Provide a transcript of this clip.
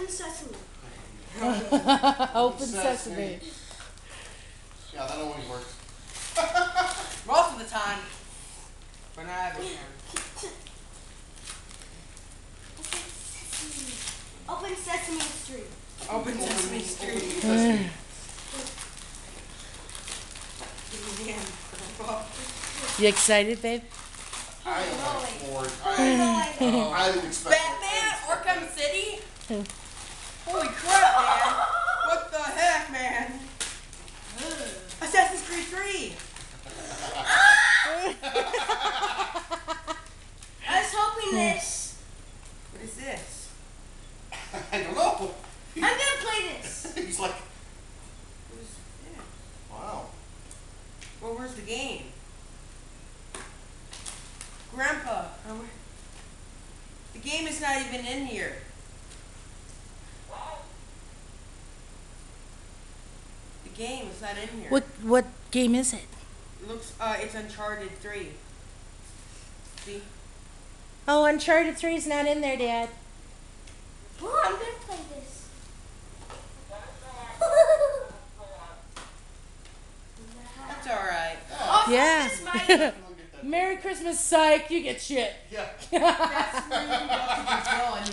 Open sesame. Open sesame. Yeah, that always works. Most of the time. But not every time. Open Sesame Street. Open Sesame Street. Sesame. You excited, babe? I am bored. Oh, I didn't expect Batman, Arkham City? Holy crap, man. What the heck, man? Assassin's Creed 3. I was hoping this. What is this? I don't know. I'm gonna play this. He's like, What is this? wow. Well, where's the game? Grandpa, the game is not even in here. The game is not in here. What game is it? It looks, it's Uncharted 3. See? Oh, Uncharted 3 is not in there, Dad. Oh, I'm gonna play this. That's alright. Oh, Yeah. this is my. I'll get that. Merry Christmas, psych. You get shit. Yeah. That's really what you can tell.